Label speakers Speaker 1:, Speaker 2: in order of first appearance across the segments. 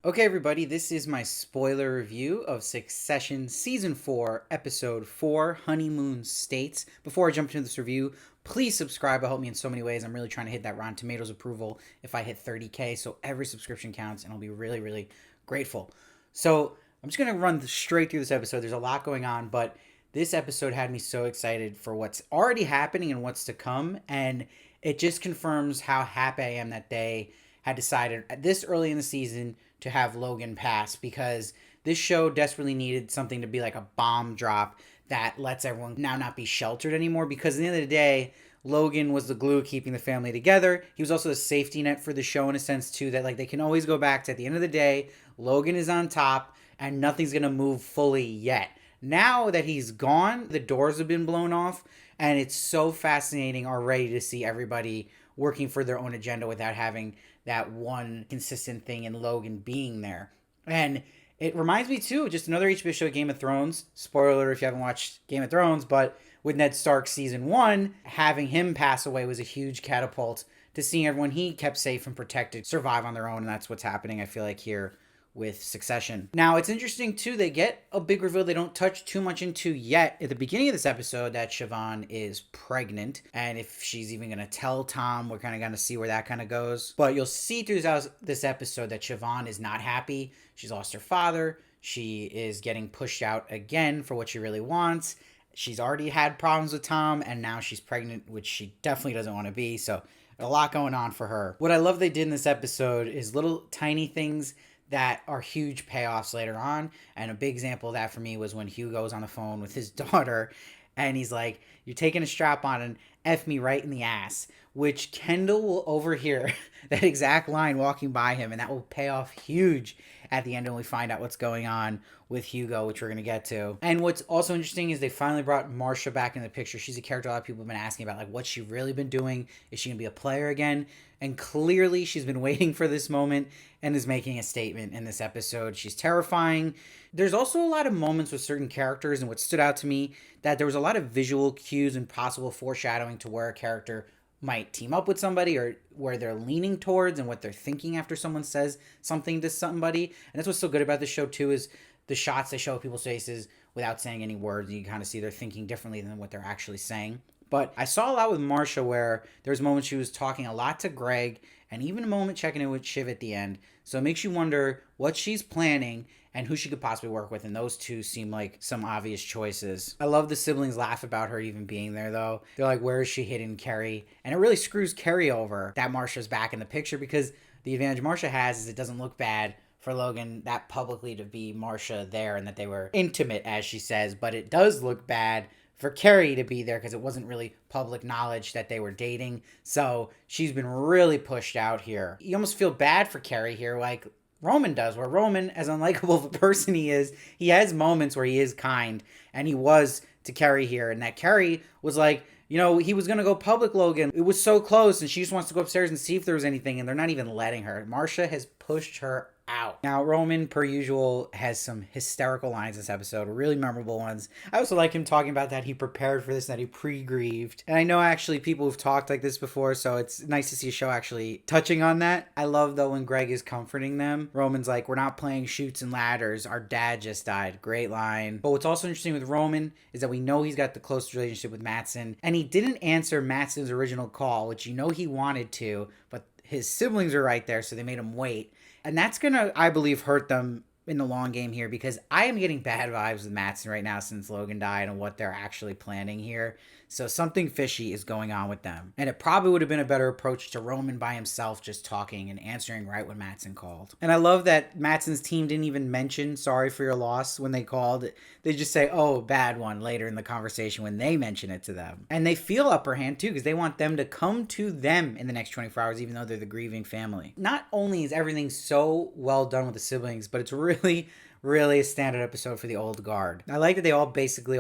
Speaker 1: Okay, everybody, this is my spoiler review of Succession Season 4, Episode 4, Honeymoon States. Before I jump into this review, please subscribe. It'll help me in so many ways. I'm really trying to hit that Rotten Tomatoes approval if I hit 30K, so every subscription counts, and I'll be really, really grateful. So I'm just going to run straight through this episode. There's a lot going on, but this episode had me so excited for what's already happening and what's to come, and it just confirms how happy I am that they had decided at this early in the season to have Logan pass, because this show desperately needed something to be like a bomb drop that lets everyone now not be sheltered anymore, because at the end of the day, Logan was the glue keeping the family together. He was also the safety net for the show in a sense too, that like they can always go back to, at the end of the day, Logan is on top and nothing's going to move fully yet. Now that he's gone, the doors have been blown off, and it's so fascinating already to see everybody working for their own agenda without having that one consistent thing in Logan being there. And it reminds me too, just another HBO show, Game of Thrones. Spoiler if you haven't watched Game of Thrones, but with Ned Stark season 1, having him pass away was a huge catapult to seeing everyone he kept safe and protected survive on their own, and that's what's happening, I feel like, here with Succession. Now, it's interesting too, they get a big reveal they don't touch too much into yet at the beginning of this episode, that Siobhan is pregnant, and if she's even going to tell Tom, we're kind of going to see where that kind of goes. But you'll see through this episode that Siobhan is not happy. She's lost her father. She is getting pushed out again for what she really wants. She's already had problems with Tom, and now she's pregnant, which she definitely doesn't want to be, so a lot going on for her. What I love they did in this episode is little tiny things that are huge payoffs later on. And a big example of that for me was when Hugo was on the phone with his daughter and he's like, "You're taking a strap on and F me right in the ass," which Kendall will overhear that exact line walking by him, and that will pay off huge at the end when we find out what's going on with Hugo, which we're going to get to. And what's also interesting is they finally brought Marcia back in the picture. She's a character a lot of people have been asking about, like, what's she really been doing? Is she going to be a player again? And clearly she's been waiting for this moment and is making a statement in this episode. She's terrifying. There's also a lot of moments with certain characters, and what stood out to me, that there was a lot of visual cues and possible foreshadowing to where a character might team up with somebody, or where they're leaning towards and what they're thinking after someone says something to somebody. And that's what's so good about this show too, is the shots they show of people's faces without saying any words. You kind of see they're thinking differently than what they're actually saying. But I saw a lot with Marcia where there's moments she was talking a lot to Greg, and even a moment checking in with Shiv at the end. So it makes you wonder what she's planning and who she could possibly work with, and those two seem like some obvious choices. I love the siblings laugh about her even being there, though. They're like, where is she hidden Carrie? And it really screws Carrie over that Marcia's back in the picture, because the advantage Marcia has is it doesn't look bad for Logan that publicly to be Marcia there and that they were intimate, as she says, but it does look bad for Carrie to be there because it wasn't really public knowledge that they were dating. So she's been really pushed out here. You almost feel bad for Carrie here, like Roman does, where Roman, as unlikable of a person he is, he has moments where he is kind, and he was to Carrie here, and that Carrie was like, you know, he was going to go public, Logan. It was so close, and she just wants to go upstairs and see if there was anything, and they're not even letting her. Marcia has pushed her out. Now, Roman, per usual, has some hysterical lines this episode, really memorable ones. I also like him talking about that he prepared for this, that he pre-grieved. And I know actually people who've talked like this before, so it's nice to see a show actually touching on that. I love, though, when Greg is comforting them. Roman's like, "We're not playing chutes and ladders. Our dad just died." Great line. But what's also interesting with Roman is that we know he's got the close relationship with Matsson, and he didn't answer Matsson's original call, which you know he wanted to, but his siblings are right there, so they made him wait. And that's going to, I believe, hurt them in the long game here, because I am getting bad vibes with Matsson right now since Logan died and what they're actually planning here. So something fishy is going on with them. And it probably would have been a better approach to Roman by himself just talking and answering right when Matsson called. And I love that Matsson's team didn't even mention sorry for your loss when they called. They just say, "Oh, bad one," later in the conversation when they mention it to them. And they feel upper hand too, because they want them to come to them in the next 24 hours, even though they're the grieving family. Not only is everything so well done with the siblings, but it's really, really a standard episode for the old guard. I like that they all basically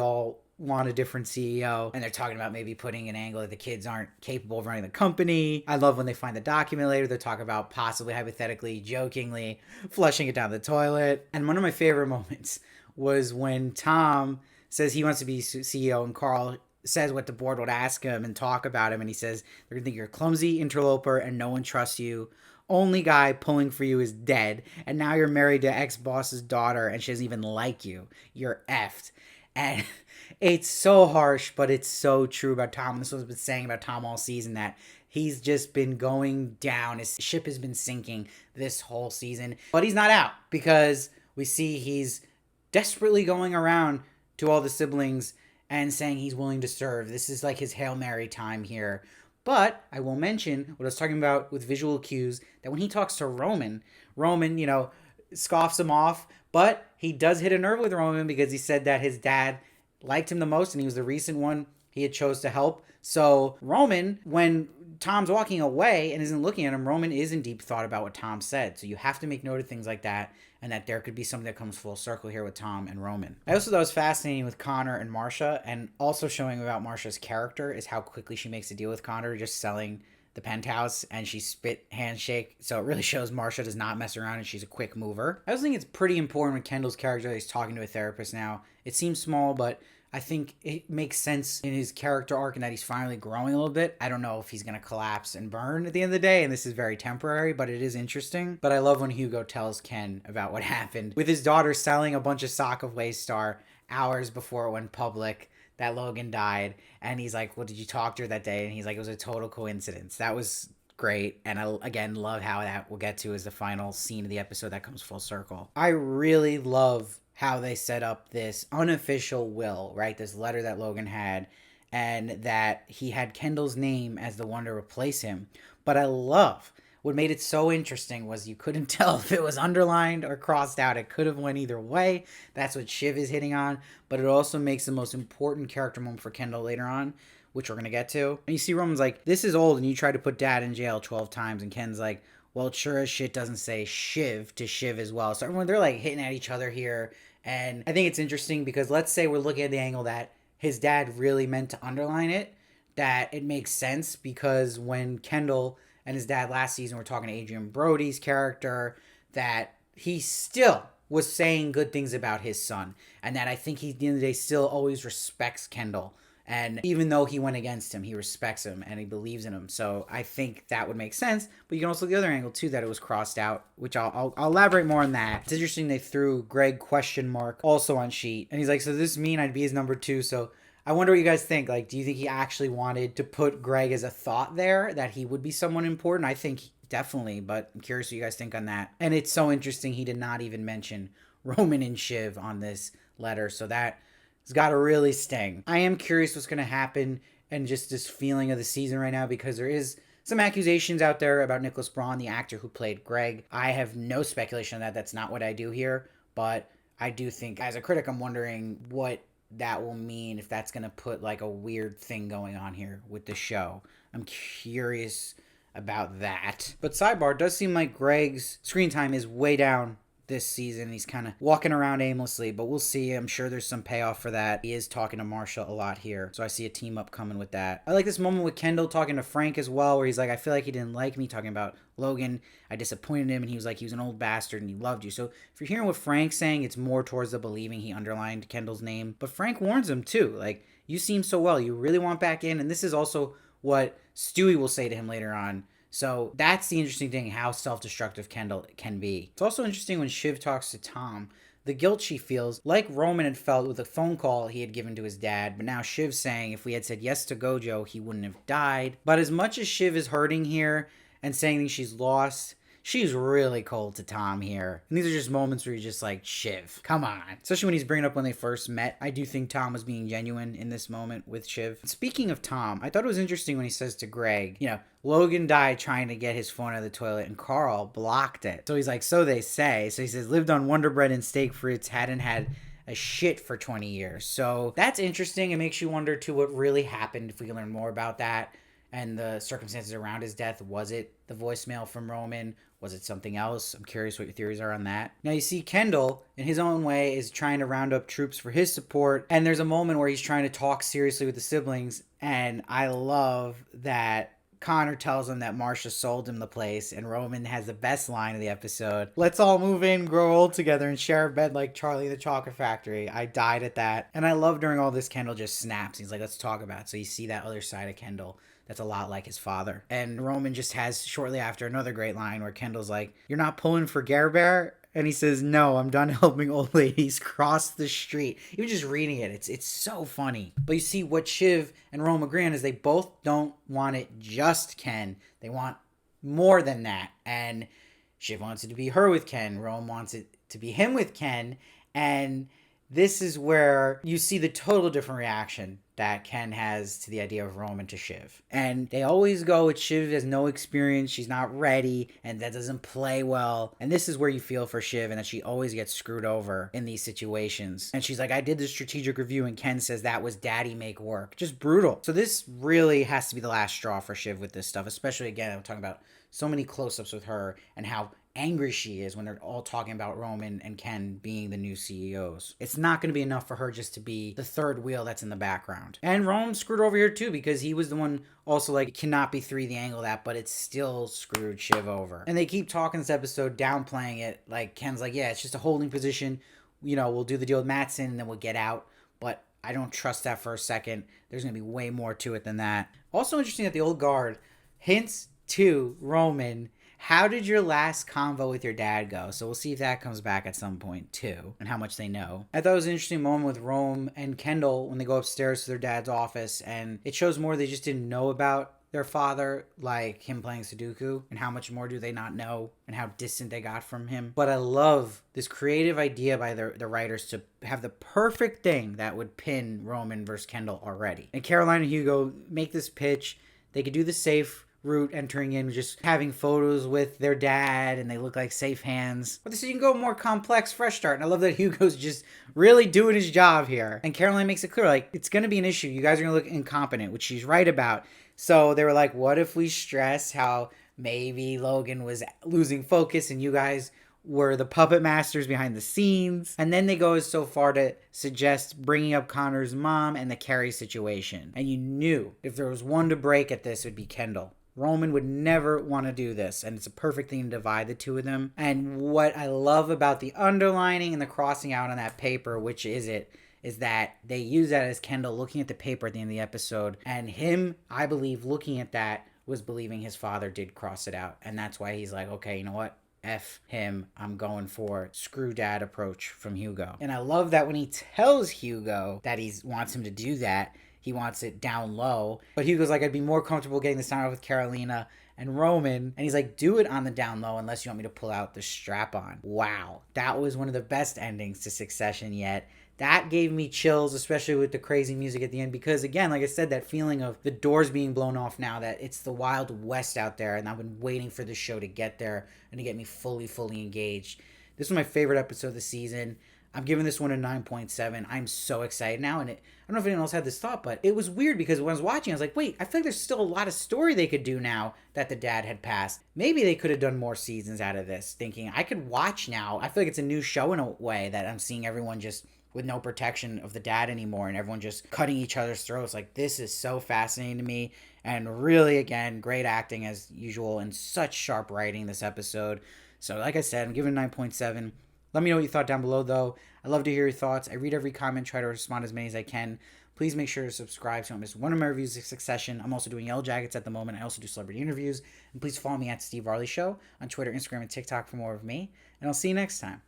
Speaker 1: want a different CEO, and they're talking about maybe putting an angle that the kids aren't capable of running the company. I love when they find the document later, they're talking about possibly, hypothetically, jokingly flushing it down the toilet. And one of my favorite moments was when Tom says he wants to be CEO, and Carl says what the board would ask him and talk about him, and he says they're gonna think you're a clumsy interloper and no one trusts you. Only guy pulling for you is dead, and now you're married to ex-boss's daughter and she doesn't even like you. You're effed. And it's so harsh, but it's so true about Tom. This is what I've been saying about Tom all season, that he's just been going down. His ship has been sinking this whole season. But he's not out, because we see he's desperately going around to all the siblings and saying he's willing to serve. This is like his Hail Mary time here. But I will mention what I was talking about with visual cues, that when he talks to Roman, scoffs him off, but he does hit a nerve with Roman because he said that his dad liked him the most and he was the recent one he had chose to help. So Roman, when Tom's walking away and isn't looking at him, Roman is in deep thought about what Tom said. So you have to make note of things like that, and that there could be something that comes full circle here with Tom and Roman. I also thought it was fascinating with Connor and Marcia, and also showing about Marcia's character is how quickly she makes a deal with Connor, just selling the penthouse, and she spit handshake. So it really shows Marcia does not mess around and she's a quick mover. I also think it's pretty important with Kendall's character that he's talking to a therapist now. It seems small, but I think it makes sense in his character arc and that he's finally growing a little bit. I don't know if he's going to collapse and burn at the end of the day, and this is very temporary, but it is interesting. But I love when Hugo tells Ken about what happened with his daughter selling a bunch of stock of Waystar hours before it went public, that Logan died. And he's like, well, did you talk to her that day? And he's like, it was a total coincidence. That was great. And I, again, love how that we'll get to is the final scene of the episode that comes full circle. I really love how they set up this unofficial will, right? This letter that Logan had, and that he had Kendall's name as the one to replace him. But I love what made it so interesting was you couldn't tell if it was underlined or crossed out. It could have went either way. That's what Shiv is hitting on. But it also makes the most important character moment for Kendall later on, which we're going to get to. And you see Roman's like, this is old, and you tried to put dad in jail 12 times. And Ken's like, well, it sure as shit doesn't say Shiv to Shiv as well. So everyone, they're like hitting at each other here. And I think it's interesting because let's say we're looking at the angle that his dad really meant to underline it, that it makes sense because when Kendall and his dad last season were talking to Adrian Brody's character, that he still was saying good things about his son. And that I think he, at the end of the day, still always respects Kendall. And even though he went against him, he respects him and he believes in him. So I think that would make sense. But you can also look at the other angle too, that it was crossed out, which I'll elaborate more on that. It's interesting they threw Greg ? Also on sheet. And he's like, so does this mean I'd be his number 2? So I wonder what you guys think. Like, do you think he actually wanted to put Greg as a thought there, that he would be someone important? I think definitely, but I'm curious what you guys think on that. And it's so interesting he did not even mention Roman and Shiv on this letter. So that it's got to really sting. I am curious what's going to happen and just this feeling of the season right now, because there is some accusations out there about Nicholas Braun, the actor who played Greg. I have no speculation on that. That's not what I do here. But I do think, as a critic, I'm wondering what that will mean, if that's going to put like a weird thing going on here with the show. I'm curious about that. But sidebar, it does seem like Greg's screen time is way down this season. He's kind of walking around aimlessly, but we'll see. I'm sure there's some payoff for that. He is talking to Marcia a lot here, so I see a team up coming with that. I like this moment with Kendall talking to Frank as well, where he's like, I feel like he didn't like me, talking about Logan. I disappointed him, and he was like, he was an old bastard and he loved you. So if you're hearing what Frank's saying, it's more towards the believing he underlined Kendall's name. But Frank warns him too, like, you seem so well, you really want back in. And this is also what Stewie will say to him later on. So that's the interesting thing, how self-destructive Kendall can be. It's also interesting when Shiv talks to Tom, the guilt she feels, like Roman had felt with a phone call he had given to his dad, but now Shiv's saying if we had said yes to Gojo, he wouldn't have died. But as much as Shiv is hurting here and saying that she's lost, she's really cold to Tom here. And these are just moments where you're just like, Shiv, come on. Especially when he's bringing up when they first met. I do think Tom was being genuine in this moment with Shiv. Speaking of Tom, I thought it was interesting when he says to Greg, Logan died trying to get his phone out of the toilet and Carl blocked it. So he's like, so they say. So he says, lived on Wonder Bread and steak fruits, hadn't had a shit for 20 years. So that's interesting. It makes you wonder too what really happened, if we can learn more about that and the circumstances around his death. Was it the voicemail from Roman? Was it something else? I'm curious what your theories are on that. Now you see Kendall, in his own way, is trying to round up troops for his support. And there's a moment where he's trying to talk seriously with the siblings. And I love that Connor tells him that Marcia sold him the place, and Roman has the best line of the episode. Let's all move in, grow old together, and share a bed like Charlie in the Chocolate Factory. I died at that. And I love during all this, Kendall just snaps. He's like, let's talk about it. So you see that other side of Kendall that's a lot like his father. And Roman just has, shortly after, another great line where Kendall's like, you're not pulling for Gare Bear? And he says, no, I'm done helping old ladies cross the street. Even just reading it, it's so funny. But you see what Shiv and Rome agree on is they both don't want it just Ken. They want more than that. And Shiv wants it to be her with Ken. Rome wants it to be him with Ken. And this is where you see the total different reaction that Ken has to the idea of Rome and to Shiv. And they always go with Shiv has no experience, she's not ready, and that doesn't play well. And this is where you feel for Shiv and that she always gets screwed over in these situations. And she's like, I did the strategic review, and Ken says that was daddy make work. Just brutal. So this really has to be the last straw for Shiv with this stuff, especially, again, I'm talking about so many close-ups with her and how angry she is when they're all talking about Roman and Ken being the new CEOs. It's not going to be enough for her just to be the third wheel that's in the background. And Rome screwed over here too, because he was the one also like, it cannot be three the angle of that, but it still screwed Shiv over. And they keep talking this episode, downplaying it. Like Ken's like, yeah, it's just a holding position. You know, we'll do the deal with Matsson and then we'll get out. But I don't trust that for a second. There's going to be way more to it than that. Also interesting that the old guard hints to Roman, how did your last convo with your dad go? So we'll see if that comes back at some point too, and how much they know. I thought it was an interesting moment with Rome and Kendall when they go upstairs to their dad's office, and it shows more they just didn't know about their father, like him playing Sudoku, and how much more do they not know, and how distant they got from him. But I love this creative idea by the writers to have the perfect thing that would pin Roman versus Kendall already. And Caroline and Hugo make this pitch. They could do the safe route, entering in just having photos with their dad, and they look like safe hands. But so you can go more complex, fresh start. And I love that Hugo's just really doing his job here. And Caroline makes it clear, like, it's going to be an issue. You guys are going to look incompetent, which she's right about. So they were like, what if we stress how maybe Logan was losing focus and you guys were the puppet masters behind the scenes? And then they go so far to suggest bringing up Connor's mom and the Carrie situation. And you knew if there was one to break at this, it would be Kendall. Roman would never want to do this, and it's a perfect thing to divide the two of them. And what I love about the underlining and the crossing out on that paper, which is that they use that as Kendall looking at the paper at the end of the episode, and him, I believe, looking at that was believing his father did cross it out. And that's why he's like, okay, you know what? F him, I'm going for screw dad approach from Hugo. And I love that when he tells Hugo that he wants him to do that, he wants it down low. But Hugo's like, I'd be more comfortable getting this down with Carolina and Roman. And he's like, do it on the down low unless you want me to pull out the strap on. Wow. That was one of the best endings to Succession yet. That gave me chills, especially with the crazy music at the end. Because again, like I said, that feeling of the doors being blown off now, that it's the Wild West out there. And I've been waiting for this show to get there and to get me fully engaged. This was my favorite episode of the season. I'm giving this one a 9.7. I'm so excited now. And I don't know if anyone else had this thought, but it was weird because when I was watching, I was like, wait, I feel like there's still a lot of story they could do now that the dad had passed. Maybe they could have done more seasons out of this, thinking I could watch now. I feel like it's a new show in a way that I'm seeing everyone just with no protection of the dad anymore and everyone just cutting each other's throats. Like, this is so fascinating to me. And really, again, great acting as usual and such sharp writing this episode. So like I said, I'm giving it 9.7. Let me know what you thought down below, though. I love to hear your thoughts. I read every comment, try to respond as many as I can. Please make sure to subscribe so you don't miss one of my reviews of Succession. I'm also doing Yellow Jackets at the moment. I also do celebrity interviews. And please follow me at Steve Varley Show on Twitter, Instagram, and TikTok for more of me. And I'll see you next time.